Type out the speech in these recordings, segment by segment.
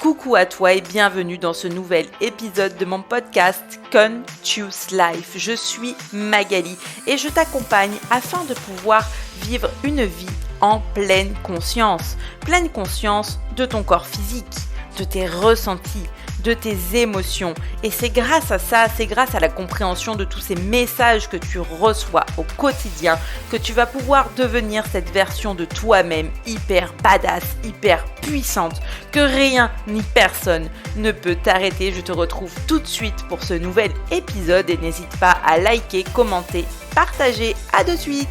Coucou à toi et bienvenue dans ce nouvel épisode de mon podcast Conscious Life. Je suis Magali et je t'accompagne afin de pouvoir vivre une vie en pleine conscience de ton corps physique, de tes ressentis, de tes émotions. Et c'est grâce à ça, c'est grâce à la compréhension de tous ces messages que tu reçois au quotidien que tu vas pouvoir devenir cette version de toi-même hyper badass, hyper puissante, que rien ni personne ne peut t'arrêter. Je te retrouve tout de suite pour ce nouvel épisode et n'hésite pas à liker, commenter, partager. À de suite.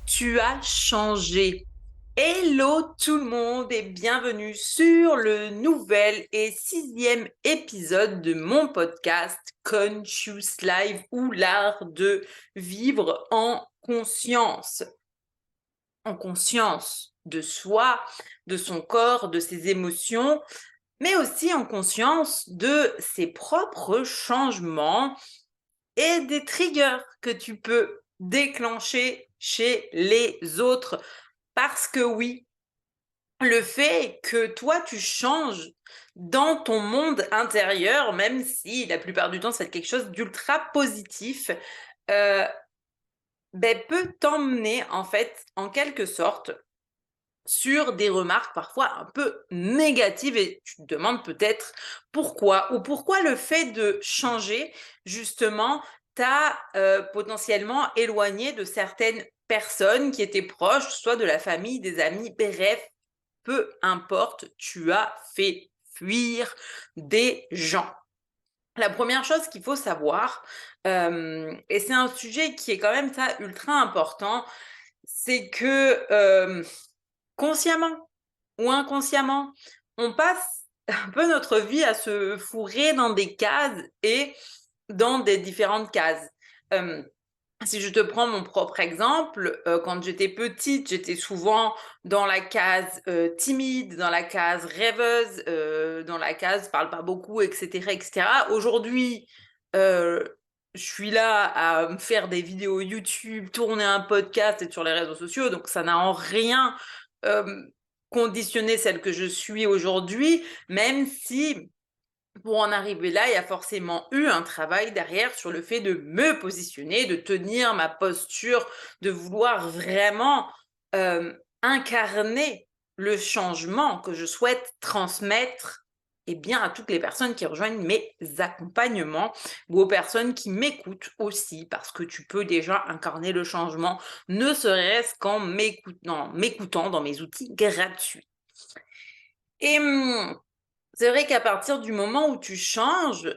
Tu as changé. Hello tout le monde et bienvenue sur le nouvel et 6e épisode de mon podcast Conscious Life ou l'art de vivre en conscience. En conscience de soi, de son corps, de ses émotions, mais aussi en conscience de ses propres changements et des triggers que tu peux déclencher chez les autres. Parce que oui, le fait que toi tu changes dans ton monde intérieur, même si la plupart du temps c'est quelque chose d'ultra positif, peut t'emmener en fait en quelque sorte sur des remarques parfois un peu négatives et tu te demandes peut-être pourquoi ou pourquoi le fait de changer justement t'a potentiellement éloigné de certaines personnes qui étaient proches, soit de la famille, des amis, bref, peu importe, tu as fait fuir des gens. La première chose qu'il faut savoir, et c'est un sujet qui est quand même ça ultra important, c'est que consciemment ou inconsciemment, on passe un peu notre vie à se fourrer dans des cases et dans des différentes cases. Si je te prends mon propre exemple, quand j'étais petite, j'étais souvent dans la case, timide, dans la case rêveuse, dans la case parle pas beaucoup et cetera et cetera. Aujourd'hui, je suis là à me faire des vidéos YouTube, tourner un podcast, être sur les réseaux sociaux, donc ça n'a en rien, conditionné celle que je suis aujourd'hui, même si pour en arriver là, il y a forcément eu un travail derrière sur le fait de me positionner, de tenir ma posture, de vouloir vraiment incarner le changement que je souhaite transmettre bien, à toutes les personnes qui rejoignent mes accompagnements ou aux personnes qui m'écoutent aussi, parce que tu peux déjà incarner le changement, ne serait-ce qu'en m'écoutant dans mes outils gratuits. Et c'est vrai qu'à partir du moment où tu changes,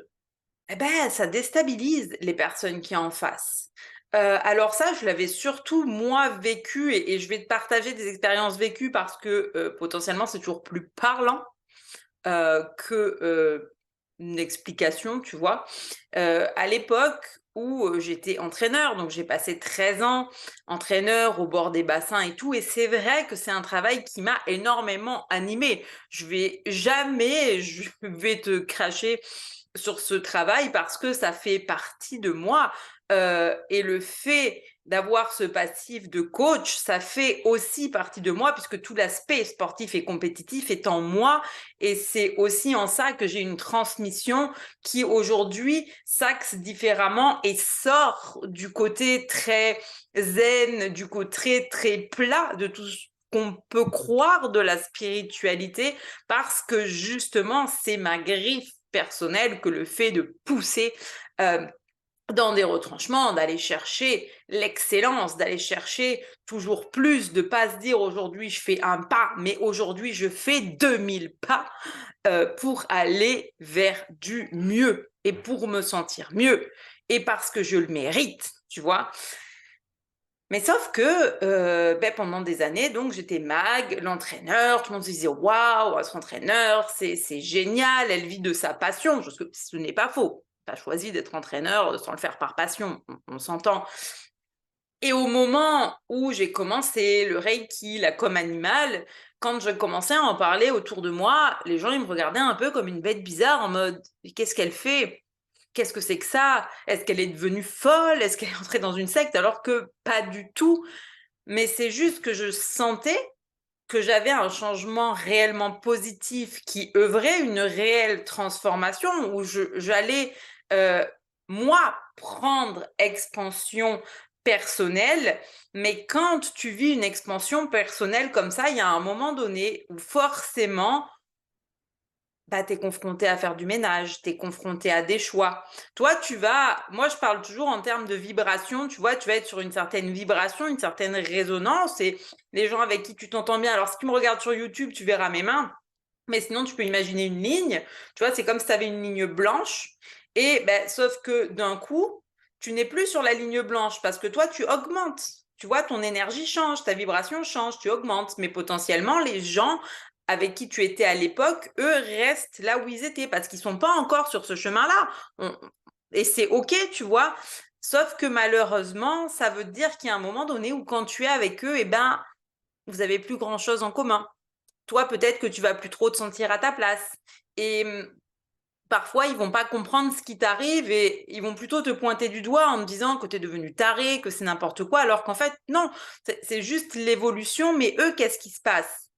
ça déstabilise les personnes qui en face. Alors ça, je l'avais surtout moi vécu et je vais te partager des expériences vécues parce que, potentiellement, c'est toujours plus parlant, que, une explication, tu vois? À l'époque où, j'étais entraîneur, donc j'ai passé 13 ans entraîneur au bord des bassins et tout et c'est vrai que c'est un travail qui m'a énormément animée. Je vais te cracher sur ce travail parce que ça fait partie de moi, et le fait d'avoir ce passif de coach, ça fait aussi partie de moi puisque tout l'aspect sportif et compétitif est en moi et c'est aussi en ça que j'ai une transmission qui aujourd'hui s'axe différemment et sort du côté très zen, du côté très plat de tout ce qu'on peut croire de la spiritualité parce que justement c'est ma griffe personnelle que le fait de pousser dans des retranchements, d'aller chercher l'excellence, d'aller chercher toujours plus, de pas se dire aujourd'hui je fais un pas, mais aujourd'hui je fais 2000 pas pour aller vers du mieux et pour me sentir mieux et parce que je le mérite, tu vois. Mais sauf que pendant des années, donc j'étais Mag, l'entraîneur, tout le monde se disait waouh, votre entraîneur, c'est génial, elle vit de sa passion. Ce n'est pas faux. Tu as choisi d'être entraîneur sans le faire par passion, on s'entend. Et au moment où j'ai commencé le Reiki, la com animale, quand je commençais à en parler autour de moi, les gens ils me regardaient un peu comme une bête bizarre en mode qu'est-ce qu'elle fait? Qu'est-ce que c'est que ça? Est-ce qu'elle est devenue folle? Est-ce qu'elle est entrée dans une secte? Alors que pas du tout. mais c'est juste que je sentais que j'avais un changement réellement positif qui œuvrait une réelle transformation où j'allais, moi, prendre expansion personnelle. Mais quand tu vis une expansion personnelle comme ça, il y a un moment donné où forcément bah, tu es confronté à faire du ménage, tu es confronté à des choix. Toi, moi je parle toujours en termes de vibration, tu vois, tu vas être sur une certaine vibration, une certaine résonance et les gens avec qui tu t'entends bien. Alors, si tu me regardes sur YouTube, tu verras mes mains, mais sinon, tu peux imaginer une ligne, tu vois, c'est comme si tu avais une ligne blanche et ben, sauf que d'un coup, tu n'es plus sur la ligne blanche parce que toi, tu augmentes. Tu vois, ton énergie change, ta vibration change, tu augmentes. Mais potentiellement, les gens avec qui tu étais à l'époque, eux restent là où ils étaient parce qu'ils sont pas encore sur ce chemin-là. Et c'est OK, tu vois. Sauf que malheureusement, ça veut dire qu'il y a un moment donné où quand tu es avec eux, eh ben, vous avez plus grand-chose en commun. Toi, peut-être que tu vas plus trop te sentir à ta place. Et parfois, ils vont pas comprendre ce qui t'arrive et ils vont plutôt te pointer du doigt en te disant que tu es devenu taré, que c'est n'importe quoi, alors qu'en fait, non, c'est juste l'évolution. Mais eux, qu'est-ce qui se passe?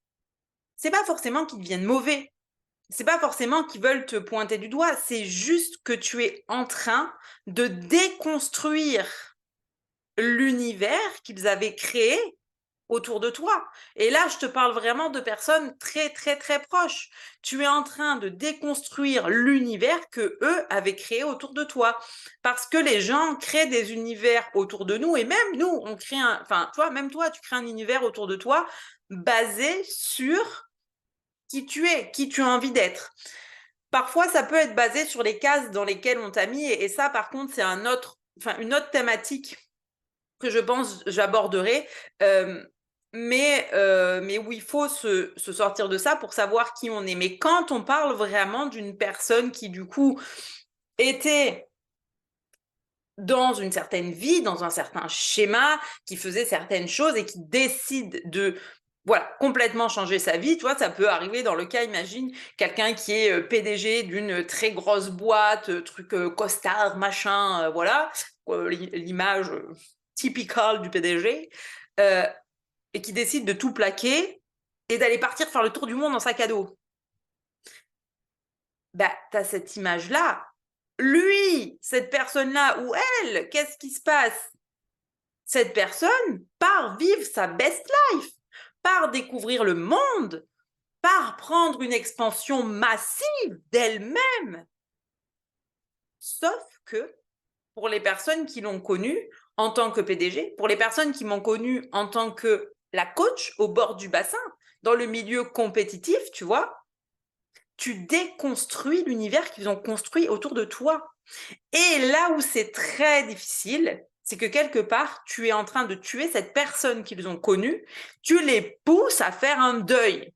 C'est pas forcément qu'ils deviennent mauvais. C'est pas forcément qu'ils veulent te pointer du doigt. C'est juste que tu es en train de déconstruire l'univers qu'ils avaient créé autour de toi. Et là, je te parle vraiment de personnes très, très, très proches. Tu es en train de déconstruire l'univers que eux avaient créé autour de toi. Parce que les gens créent des univers autour de nous et même nous, on crée enfin, toi, même toi, tu crées un univers autour de toi basé sur qui tu es, qui tu as envie d'être. Parfois, ça peut être basé sur les cases dans lesquelles on t'a mis et ça, par contre, c'est une autre thématique que je pense j'aborderai, mais où il faut se sortir de ça pour savoir qui on est. Mais quand on parle vraiment d'une personne qui, du coup, était dans une certaine vie, dans un certain schéma, qui faisait certaines choses et qui décide de voilà, complètement changer sa vie, tu vois, ça peut arriver dans le cas, imagine, quelqu'un qui est PDG d'une très grosse boîte, truc costard, machin, voilà, l'image typicale du PDG, et qui décide de tout plaquer et d'aller partir faire le tour du monde en sac à dos. Bah, t'as cette image-là. Lui, cette personne-là, ou elle, qu'est-ce qui se passe? Cette personne part vivre sa best life, part découvrir le monde, part prendre une expansion massive d'elle-même. Sauf que pour les personnes qui l'ont connue en tant que PDG, pour les personnes qui m'ont connue en tant que la coach au bord du bassin, dans le milieu compétitif, tu vois, tu déconstruis l'univers qu'ils ont construit autour de toi. Et là où c'est très difficile, c'est que quelque part, tu es en train de tuer cette personne qu'ils ont connue, tu les pousses à faire un deuil.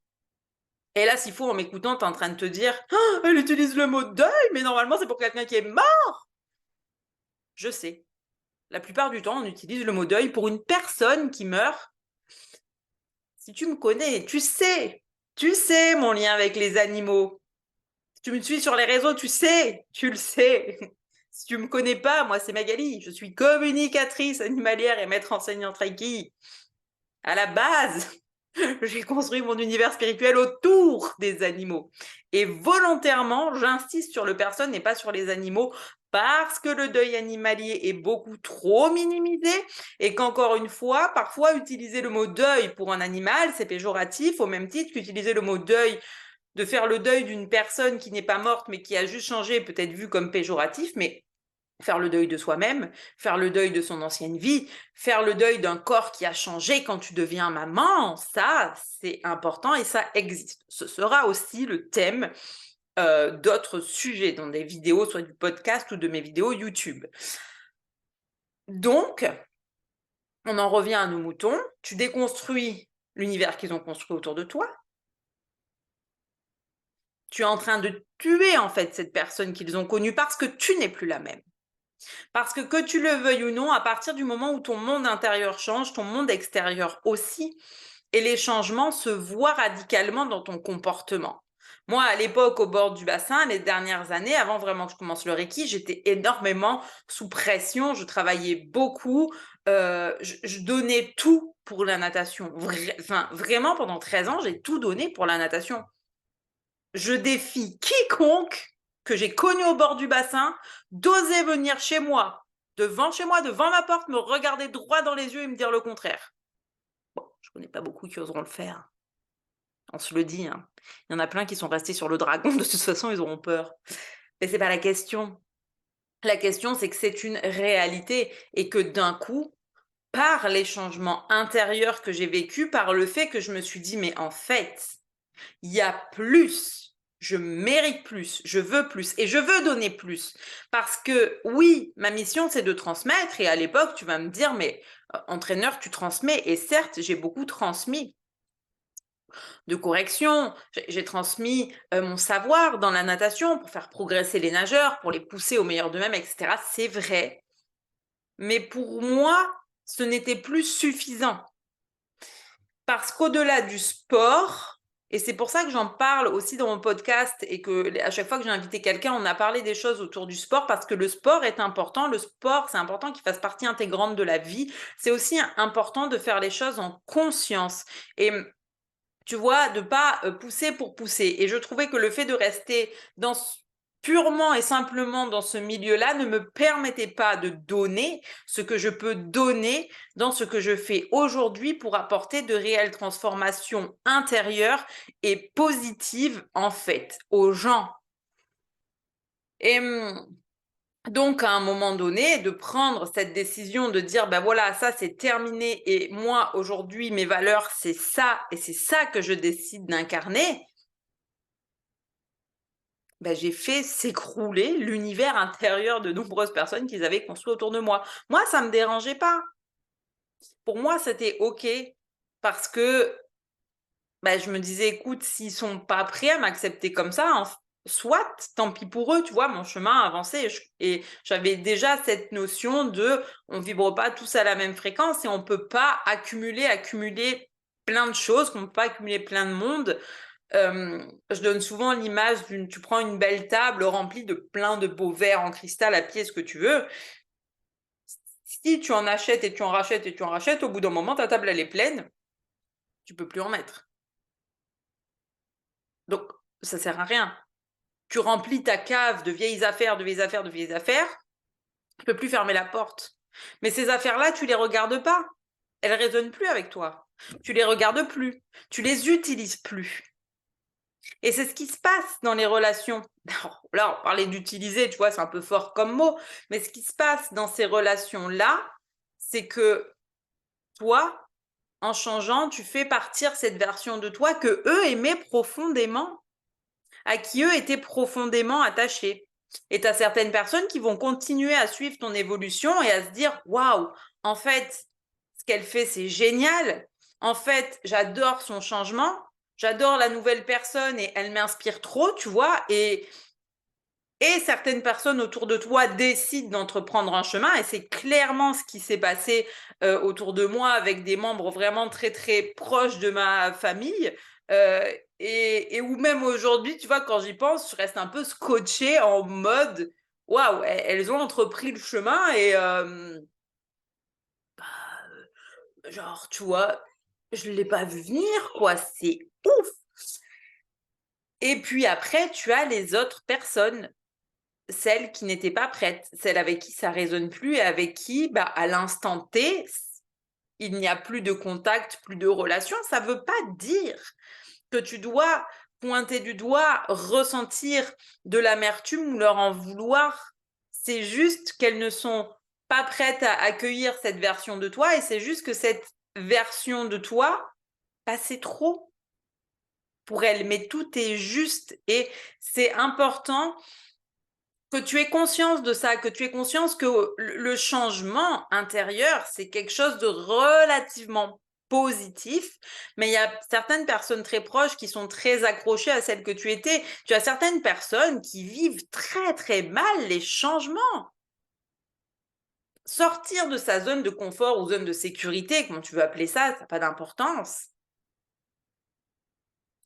Et là, s'il faut, en m'écoutant, tu es en train de te dire oh, elle utilise le mot deuil, mais normalement, c'est pour quelqu'un qui est mort. Je sais. La plupart du temps, on utilise le mot deuil pour une personne qui meurt. Si tu me connais, tu sais mon lien avec les animaux. Si tu me suis sur les réseaux, tu le sais. Si tu me connais pas, moi c'est Magali, je suis communicatrice animalière et maître enseignante Reiki. À la base, j'ai construit mon univers spirituel autour des animaux. Et volontairement, j'insiste sur le personne et pas sur les animaux parce que le deuil animalier est beaucoup trop minimisé et qu'encore une fois, parfois utiliser le mot deuil pour un animal, c'est péjoratif au même titre qu'utiliser le mot deuil de faire le deuil d'une personne qui n'est pas morte mais qui a juste changé, peut-être vu comme péjoratif, mais faire le deuil de soi-même, faire le deuil de son ancienne vie, faire le deuil d'un corps qui a changé quand tu deviens maman, ça, c'est important et ça existe. Ce sera aussi le thème d'autres sujets dans des vidéos, soit du podcast ou de mes vidéos YouTube. Donc, on en revient à nos moutons, tu déconstruis l'univers qu'ils ont construit autour de toi, tu es en train de tuer en fait cette personne qu'ils ont connue parce que tu n'es plus la même. Parce que tu le veuilles ou non, à partir du moment où ton monde intérieur change, ton monde extérieur aussi, et les changements se voient radicalement dans ton comportement. Moi, à l'époque, au bord du bassin, les dernières années, avant vraiment que je commence le Reiki, j'étais énormément sous pression. Je travaillais beaucoup. Je donnais tout pour la natation. Enfin, vraiment, pendant 13 ans, j'ai tout donné pour la natation. Je défie quiconque que j'ai connu au bord du bassin d'oser venir chez moi, devant ma porte, me regarder droit dans les yeux et me dire le contraire. Bon, je connais pas beaucoup qui oseront le faire. On se le dit, hein. Il y en a plein qui sont restés sur le dragon, de toute façon, ils auront peur. Mais c'est pas la question. La question, c'est que c'est une réalité et que d'un coup, par les changements intérieurs que j'ai vécus, par le fait que je me suis dit, mais en fait, il y a plus, je mérite plus, je veux plus et je veux donner plus. Parce que oui, ma mission, c'est de transmettre et à l'époque, tu vas me dire, mais entraîneur, tu transmets et certes, j'ai beaucoup transmis de correction. J'ai transmis mon savoir dans la natation pour faire progresser les nageurs, pour les pousser au meilleur d'eux-mêmes, etc. C'est vrai. Mais pour moi, ce n'était plus suffisant. Parce qu'au-delà du sport, et c'est pour ça que j'en parle aussi dans mon podcast et que à chaque fois que j'ai invité quelqu'un, on a parlé des choses autour du sport parce que le sport est important. Le sport, c'est important qu'il fasse partie intégrante de la vie. C'est aussi important de faire les choses en conscience. Et tu vois, de pas pousser pour pousser. Et je trouvais que le fait de rester purement et simplement dans ce milieu-là ne me permettait pas de donner ce que je peux donner dans ce que je fais aujourd'hui pour apporter de réelles transformations intérieures et positives, en fait, aux gens. Et donc, à un moment donné, de prendre cette décision de dire, ben voilà, ça c'est terminé et moi, aujourd'hui, mes valeurs, c'est ça et c'est ça que je décide d'incarner, ben, j'ai fait s'écrouler l'univers intérieur de nombreuses personnes qu'ils avaient construit autour de moi. Moi, ça me dérangeait pas. Pour moi, c'était OK parce que bah, je me disais: «Écoute, s'ils sont pas prêts à m'accepter comme ça, soit, tant pis pour eux», tu vois? Mon chemin a avancé et j'avais déjà cette notion de: on vibre pas tous à la même fréquence et on peut pas accumuler plein de choses, qu'on peut pas accumuler plein de monde. Je donne souvent l'image tu prends une belle table remplie de plein de beaux verres en cristal à pied, ce que tu veux. Si tu en achètes et tu en rachètes et tu en rachètes, au bout d'un moment, ta table, elle est pleine, tu peux plus en mettre. Donc, ça sert à rien. Tu remplis ta cave de vieilles affaires, de vieilles affaires, de vieilles affaires, tu peux plus fermer la porte. Mais ces affaires-là, tu les regardes pas. Elles résonnent plus avec toi. Tu les regardes plus. Tu les utilises plus. Et c'est ce qui se passe dans les relations. Alors, là, on parlait d'utiliser, tu vois, c'est un peu fort comme mot, mais ce qui se passe dans ces relations-là, c'est que toi, en changeant, tu fais partir cette version de toi que eux aimaient profondément, à qui eux étaient profondément attachés. Et tu as certaines personnes qui vont continuer à suivre ton évolution et à se dire waouh, en fait, ce qu'elle fait, c'est génial. En fait, j'adore son changement, j'adore la nouvelle personne et elle m'inspire trop, tu vois. Et certaines personnes autour de toi décident d'entreprendre un chemin, et c'est clairement ce qui s'est passé autour de moi avec des membres vraiment très très proches de ma famille. Et où même aujourd'hui, tu vois, quand j'y pense, je reste un peu scotchée en mode waouh, elles ont entrepris le chemin et genre, tu vois, je ne l'ai pas vu venir, quoi, c'est ouf. Et puis après, tu as les autres personnes, celles qui n'étaient pas prêtes, celles avec qui ça résonne plus et avec qui, bah, à l'instant T, il n'y a plus de contact, plus de relation. Ça ne veut pas dire que tu dois pointer du doigt, ressentir de l'amertume ou leur en vouloir. C'est juste qu'elles ne sont pas prêtes à accueillir cette version de toi et c'est juste que cette version de toi, bah, c'est trop pour elles. Mais tout est juste et c'est important que tu aies conscience de ça, que tu aies conscience que le changement intérieur, c'est quelque chose de relativement positif, mais il y a certaines personnes très proches qui sont très accrochées à celle que tu étais. Tu as certaines personnes qui vivent très très mal les changements. Sortir de sa zone de confort ou zone de sécurité, comment tu veux appeler ça, ça n'a pas d'importance.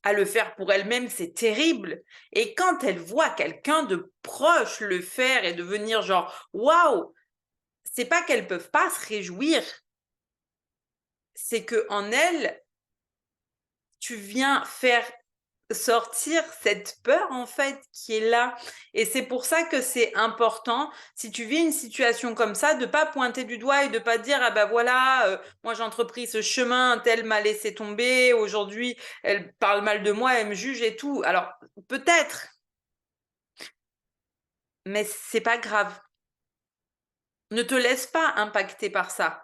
à le faire pour elle-même, c'est terrible. Et quand elle voit quelqu'un de proche le faire et devenir genre, waouh, c'est pas qu'elles peuvent pas se réjouir, c'est que en elles, tu viens faire sortir cette peur en fait qui est là. Et c'est pour ça que c'est important, si tu vis une situation comme ça, de pas pointer du doigt et de pas dire ah bah voilà, moi j'ai entrepris ce chemin, un tel m'a laissé tomber, aujourd'hui elle parle mal de moi, elle me juge et tout. Alors peut-être, mais c'est pas grave. Ne te laisse pas impacter par ça.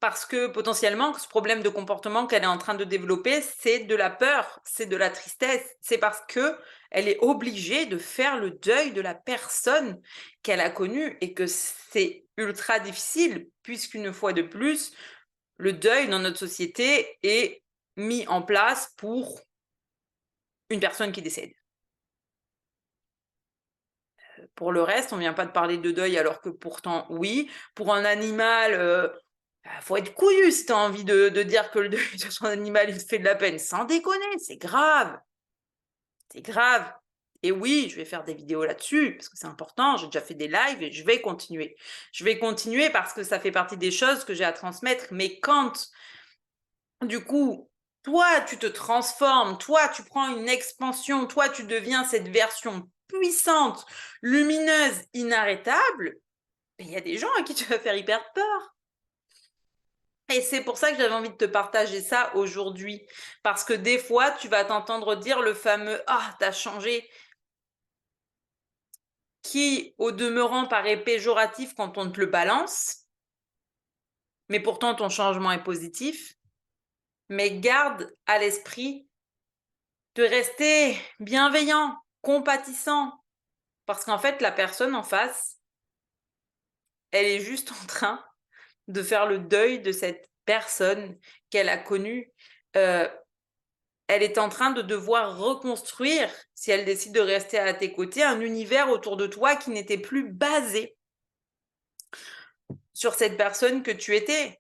Parce que potentiellement, ce problème de comportement qu'elle est en train de développer, c'est de la peur, c'est de la tristesse. C'est parce que elle est obligée de faire le deuil de la personne qu'elle a connue et que c'est ultra difficile, puisqu'une fois de plus, le deuil dans notre société est mis en place pour une personne qui décède. Pour le reste, on vient pas de parler de deuil alors que pourtant oui. Pour un animal, faut être couillu si tu as envie de dire que le deuil de son animal, il te fait de la peine. Sans déconner, c'est grave. C'est grave. Et oui, je vais faire des vidéos là-dessus parce que c'est important. J'ai déjà fait des lives et je vais continuer. Je vais continuer parce que ça fait partie des choses que j'ai à transmettre. Mais quand, du coup, toi, tu te transformes, toi, tu prends une expansion, toi, tu deviens cette version puissante, lumineuse, inarrêtable, il y a des gens à qui tu vas faire hyper peur. Et c'est pour ça que j'avais envie de te partager ça aujourd'hui. Parce que des fois, tu vas t'entendre dire le fameux ah, t'as changé, qui, au demeurant, paraît péjoratif quand on te le balance. Mais pourtant, ton changement est positif. Mais garde à l'esprit de rester bienveillant, compatissant. Parce qu'en fait, la personne en face, elle est juste en train de faire le deuil de cette personne qu'elle a connue. Elle est en train de devoir reconstruire, si elle décide de rester à tes côtés, un univers autour de toi qui n'était plus basé sur cette personne que tu étais.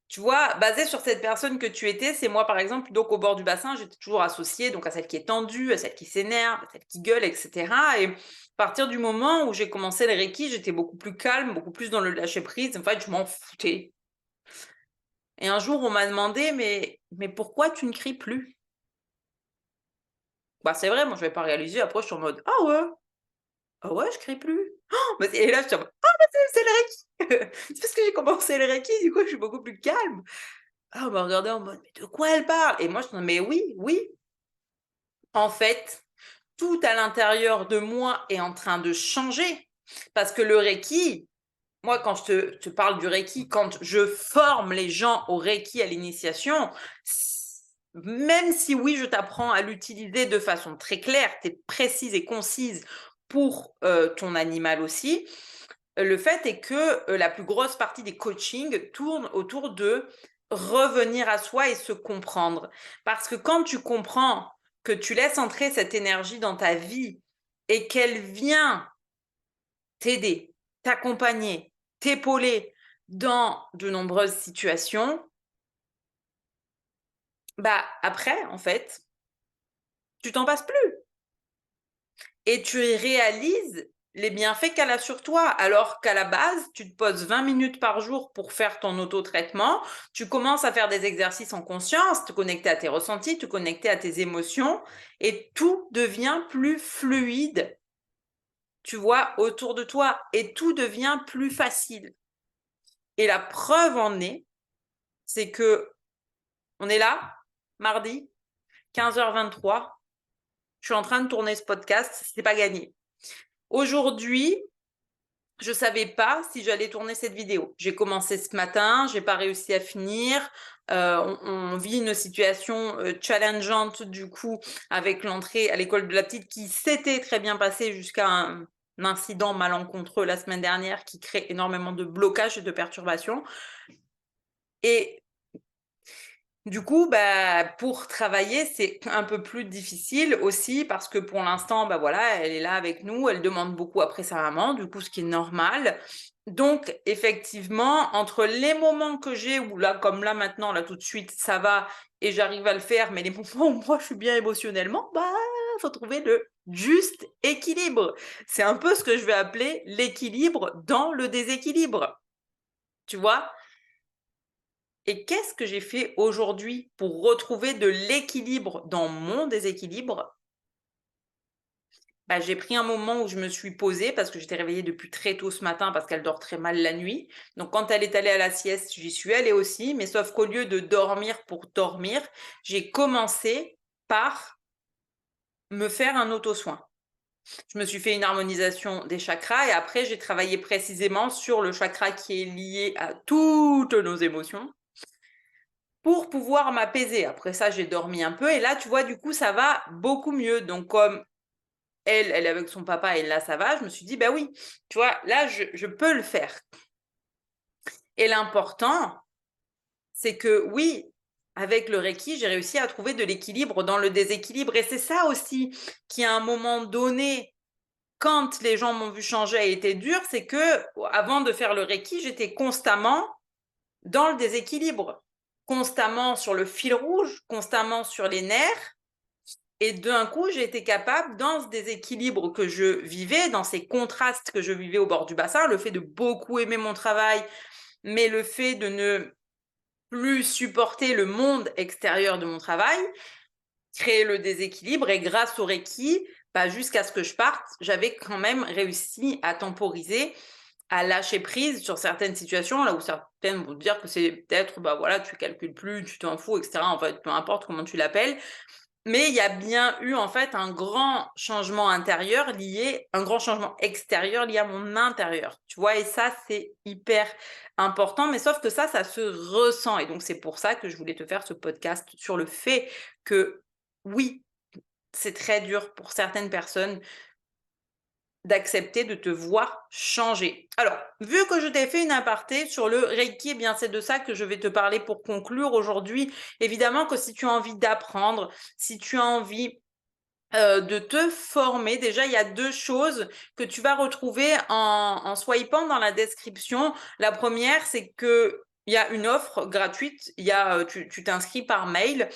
Tu vois, basé sur cette personne que tu étais, c'est moi par exemple, donc au bord du bassin, j'étais toujours associée donc à celle qui est tendue, à celle qui s'énerve, à celle qui gueule, etc. Et à partir du moment où j'ai commencé le Reiki, j'étais beaucoup plus calme, beaucoup plus dans le lâcher prise. En fait, je m'en foutais. Et un jour, on m'a demandé, mais pourquoi tu ne cries plus? Bah c'est vrai, moi je vais pas réaliser. Après, je suis en mode ah ouais, je crie plus. Et là, je suis en mode c'est le Reiki. C'est parce que j'ai commencé le Reiki, du coup, je suis beaucoup plus calme. Ah, on m'a regardé en mode, mais de quoi elle parle? Et moi, je dis, mais oui, oui. En fait, tout à l'intérieur de moi est en train de changer. Parce que le Reiki, moi, quand je te parle du Reiki, quand je forme les gens au Reiki à l'initiation, même si oui, je t'apprends à l'utiliser de façon très claire, précise et concise pour ton animal aussi, le fait est que la plus grosse partie des coachings tourne autour de revenir à soi et se comprendre. Parce que quand tu comprends que tu laisses entrer cette énergie dans ta vie et qu'elle vient t'aider, t'accompagner, t'épauler dans de nombreuses situations, bah après, en fait, tu t'en passes plus. Et tu réalises les bienfaits qu'elle a sur toi. Alors qu'à la base, tu te poses 20 minutes par jour pour faire ton auto-traitement, tu commences à faire des exercices en conscience, te connecter à tes ressentis, te connecter à tes émotions, et tout devient plus fluide, tu vois, autour de toi, et tout devient plus facile. Et la preuve en est, c'est que on est là, mardi, 15h23, je suis en train de tourner ce podcast, c'est pas gagné. Aujourd'hui, je savais pas si j'allais tourner cette vidéo. J'ai commencé ce matin, j'ai pas réussi à finir. On vit une situation challengeante du coup avec l'entrée à l'école de la petite qui s'était très bien passée jusqu'à un incident malencontreux la semaine dernière qui crée énormément de blocages et de perturbations. Et du coup, bah, pour travailler, c'est un peu plus difficile aussi parce que pour l'instant, bah voilà, elle est là avec nous, elle demande beaucoup après sa maman, du coup, ce qui est normal. Donc, effectivement, entre les moments que j'ai où là, comme là maintenant, là tout de suite, ça va et j'arrive à le faire, mais les moments où moi je suis bien émotionnellement, bah, faut trouver le juste équilibre. C'est un peu ce que je vais appeler l'équilibre dans le déséquilibre. Tu vois? Et qu'est-ce que j'ai fait aujourd'hui pour retrouver de l'équilibre dans mon déséquilibre? Bah, j'ai pris un moment où je me suis posée parce que j'étais réveillée depuis très tôt ce matin parce qu'elle dort très mal la nuit. Donc quand elle est allée à la sieste, j'y suis allée aussi, mais sauf qu'au lieu de dormir pour dormir, j'ai commencé par me faire un auto-soin. Je me suis fait une harmonisation des chakras et après j'ai travaillé précisément sur le chakra qui est lié à toutes nos émotions pour pouvoir m'apaiser. Après ça, j'ai dormi un peu et là, tu vois, du coup, ça va beaucoup mieux. Donc comme elle est avec son papa et là ça va, je me suis dit: «Bah oui, tu vois, là je peux le faire» et l'important, c'est que oui, avec le Reiki, j'ai réussi à trouver de l'équilibre dans le déséquilibre et c'est ça aussi qui, à un moment donné, quand les gens m'ont vu changer, a été dur, c'est qu'avant de faire le Reiki, j'étais constamment dans le déséquilibre, constamment sur le fil rouge, constamment sur les nerfs. Et d'un coup, j'ai été capable, dans ce déséquilibre que je vivais, dans ces contrastes que je vivais au bord du bassin, le fait de beaucoup aimer mon travail, mais le fait de ne plus supporter le monde extérieur de mon travail, créer le déséquilibre. Et grâce au Reiki, bah, jusqu'à ce que je parte, j'avais quand même réussi à temporiser, à lâcher prise sur certaines situations, là où certaines vont te dire que c'est peut-être, bah voilà, tu calcules plus, tu t'en fous, etc. En fait, peu importe comment tu l'appelles. Mais il y a bien eu en fait un grand changement intérieur lié un grand changement extérieur lié à mon intérieur, tu vois? Et ça, c'est hyper important, mais sauf que ça se ressent et donc c'est pour ça que je voulais te faire ce podcast sur le fait que oui, c'est très dur pour certaines personnes d'accepter de te voir changer. Alors, vu que je t'ai fait une aparté sur le Reiki, eh bien c'est de ça que je vais te parler pour conclure aujourd'hui. Évidemment que si tu as envie d'apprendre, si tu as envie de te former, déjà il y a 2 choses que tu vas retrouver en swipant dans la description. La première, c'est qu'il y a une offre gratuite, il y a, tu t'inscris par mail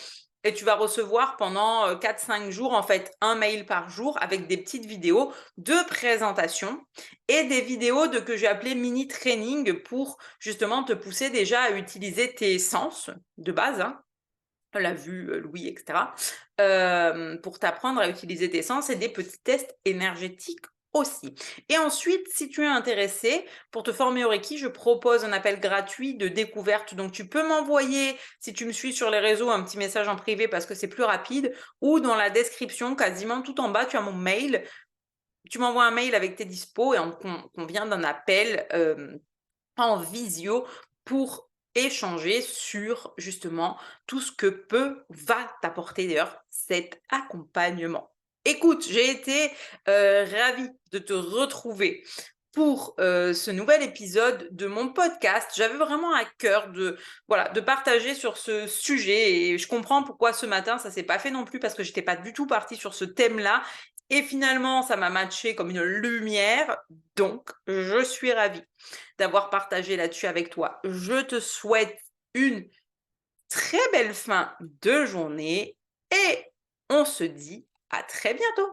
et tu vas recevoir pendant, 4-5 jours, en fait, un mail par jour avec des petites vidéos de présentation et des vidéos que j'ai appelées mini training pour justement te pousser déjà à utiliser tes sens de base, hein, la vue, l'ouïe et cetera, pour t'apprendre à utiliser tes sens et des petits tests énergétiques aussi. Et ensuite, si tu es intéressé, pour te former au Reiki, je propose un appel gratuit de découverte. Donc tu peux m'envoyer, si tu me suis sur les réseaux, un petit message en privé parce que c'est plus rapide ou dans la description, quasiment tout en bas, tu as mon mail. Tu m'envoies un mail avec tes dispos et on convient d'un appel, en visio pour échanger sur justement tout ce que va t'apporter d'ailleurs cet accompagnement. Écoute, j'ai été, ravie de te retrouver pour, ce nouvel épisode de mon podcast. J'avais vraiment à cœur de, voilà, de partager sur ce sujet et je comprends pourquoi ce matin ça s'est pas fait non plus parce que j'étais pas du tout partie sur ce thème-là et finalement ça m'a matché comme une lumière, donc je suis ravie d'avoir partagé là-dessus avec toi. Je te souhaite une très belle fin de journée et on se dit à très bientôt.